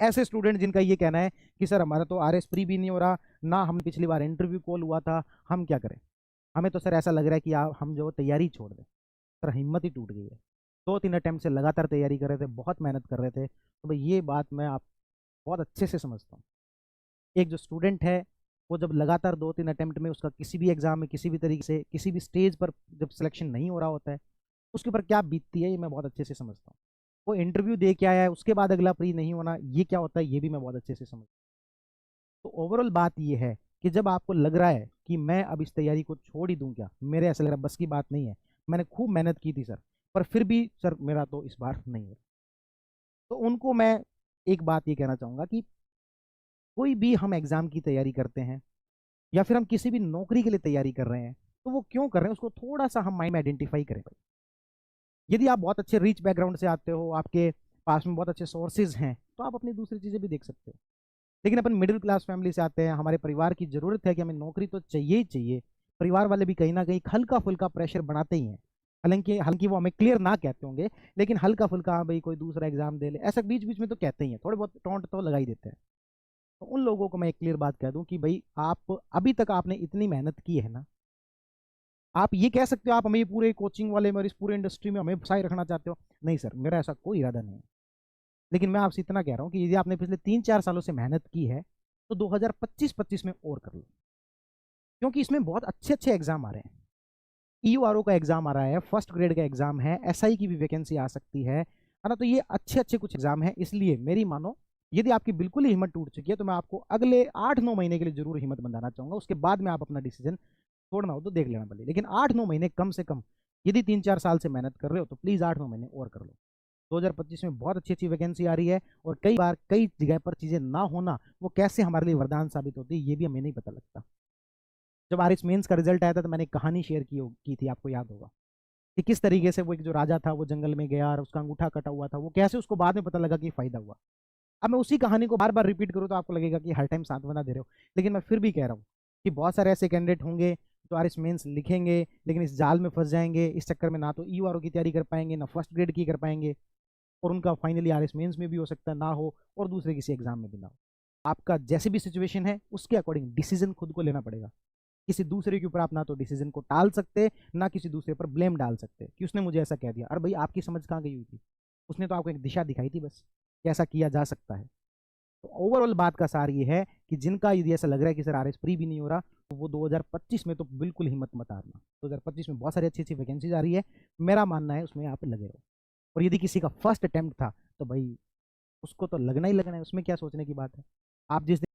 ऐसे स्टूडेंट जिनका ये कहना है कि सर हमारा तो आरएस प्री भी नहीं हो रहा, ना हम पिछली बार इंटरव्यू कॉल हुआ था, हम क्या करें। हमें तो सर ऐसा लग रहा है कि हम जो तैयारी छोड़ दें। सर हिम्मत ही टूट गई है। 2-3 अटेम्प्ट से लगातार तैयारी कर रहे थे, बहुत मेहनत कर रहे थे, तो भाई ये बात मैं आप बहुत अच्छे से समझता हूँ। एक जो स्टूडेंट है वो जब लगातार 2-3 अटेम्प्ट में उसका किसी भी एग्जाम में किसी भी तरीके से किसी भी स्टेज पर जब सिलेक्शन नहीं हो रहा होता है, उसके ऊपर क्या बीतती है ये मैं बहुत अच्छे से समझता हूँ। वो इंटरव्यू दे के आया है, उसके बाद अगला प्री नहीं होना, ये क्या होता है ये भी मैं बहुत अच्छे से समझता हूँ। तो ओवरऑल बात ये है कि जब आपको लग रहा है कि मैं अब इस तैयारी को छोड़ ही दूं क्या, मेरे ऐसा लग रहा है बस की बात नहीं है, मैंने खूब मेहनत की थी सर, पर फिर भी सर मेरा तो इस बार नहीं हो, तो उनको मैं एक बात ये कहना चाहूंगा कि कोई भी हम एग्जाम की तैयारी करते हैं या फिर हम किसी भी नौकरी के लिए तैयारी कर रहे हैं, तो वो क्यों कर रहे हैं उसको थोड़ा सा हम माइंड में आइडेंटिफाई करें भाई। यदि आप बहुत अच्छे रिच बैकग्राउंड से आते हो, आपके पास में बहुत अच्छे सोर्सेज हैं, तो आप अपनी दूसरी चीजें भी देख सकते हो। लेकिन अपन मिडिल क्लास फैमिली से आते हैं, हमारे परिवार की जरूरत है कि हमें नौकरी तो चाहिए ही चाहिए। परिवार वाले भी कहीं ना कहीं हल्का फुल्का प्रेशर बनाते ही हैं, हालांकि हालांकि वो हमें क्लियर ना कहते होंगे, लेकिन हल्का फुल्का हाँ भाई कोई दूसरा एग्जाम दे ले, ऐसा बीच बीच में तो कहते ही हैं, थोड़े बहुत टोंट तो लगा ही देते हैं। तो उन लोगों को मैं एक क्लियर बात कह दूं कि भाई आप अभी तक आपने इतनी मेहनत की है ना, आप ये कह सकते हो आप हमें पूरे कोचिंग वाले में और इस पूरे इंडस्ट्री में हमें फंसाए रखना चाहते हो, नहीं सर मेरा ऐसा कोई इरादा नहीं है। लेकिन मैं आपसे इतना कह रहा हूँ कि यदि आपने पिछले 3-4 सालों से मेहनत की है, तो 2025-25 में और कर लो, क्योंकि इसमें बहुत अच्छे अच्छे एग्जाम आ रहे हैं। ईयूआरओ का एग्जाम आ रहा है, फर्स्ट ग्रेड का एग्जाम है, एसआई की भी वैकेंसी आ सकती है ना। तो ये अच्छे अच्छे कुछ एग्जाम है, इसलिए मेरी मानो यदि आपकी बिल्कुल ही हिम्मत टूट चुकी है, तो मैं आपको अगले 8-9 महीने के लिए जरूर हिम्मत बंधाना चाहूंगा, उसके बाद में आप अपना डिसीजन छोड़ना हो तो देख लेना भले, लेकिन 8-9 महीने कम से कम, यदि 3-4 साल से मेहनत कर रहे हो तो प्लीज 8-9 महीने और कर लो। 2025 में बहुत अच्छी अच्छी वैकेंसी आ रही है, और कई बार कई जगह पर चीजें ना होना वो कैसे हमारे लिए वरदान साबित होती है ये भी हमें नहीं पता लगता। जब आरएस मेंस का रिजल्ट आया था तो मैंने एक कहानी शेयर की थी, आपको याद होगा कि किस तरीके से वो एक जो राजा था वो जंगल में गया और उसका अंगूठा कटा हुआ था, वो कैसे उसको बाद में पता लगा कि फायदा हुआ। अब मैं उसी कहानी को बार बार रिपीट करूँ तो आपको लगेगा कि हर टाइम सांत्वना दे रहे हो, लेकिन मैं फिर भी कह रहा हूँ कि बहुत सारे ऐसे कैंडिडेट होंगे जो आरएस मेंस लिखेंगे लेकिन इस जाल में फंस जाएंगे, इस चक्कर में ना तो ईयूआरओ की तैयारी कर पाएंगे ना फर्स्ट ग्रेड की कर पाएंगे, और उनका फाइनली आरएस मेंस में भी हो सकता है ना हो और दूसरे किसी एग्जाम में भी ना हो। आपका जैसे भी सिचुएशन है उसके अकॉर्डिंग डिसीजन खुद को लेना पड़ेगा। किसी दूसरे के ऊपर आप ना तो डिसीजन को टाल सकते, ना किसी दूसरे पर ब्लेम डाल सकते कि उसने मुझे ऐसा कह दिया। अरे भाई आपकी समझ कहाँ गई हुई थी, उसने तो आपको एक दिशा दिखाई थी बस कि ऐसा किया जा सकता है। तो ओवरऑल बात का सार ये है कि जिनका यदि ऐसा लग रहा है कि सर आरएस प्री भी नहीं हो रहा, तो वो 2025 में तो बिल्कुल हिम्मत मत हारना। 2025 में बहुत सारी अच्छी अच्छी वैकेंसीज आ रही है, मेरा मानना है उसमें आप लगे रहो। और यदि किसी का फर्स्ट अटेम्प्ट था तो भाई उसको तो लगना ही लगना है, उसमें क्या सोचने की बात है। आप जिस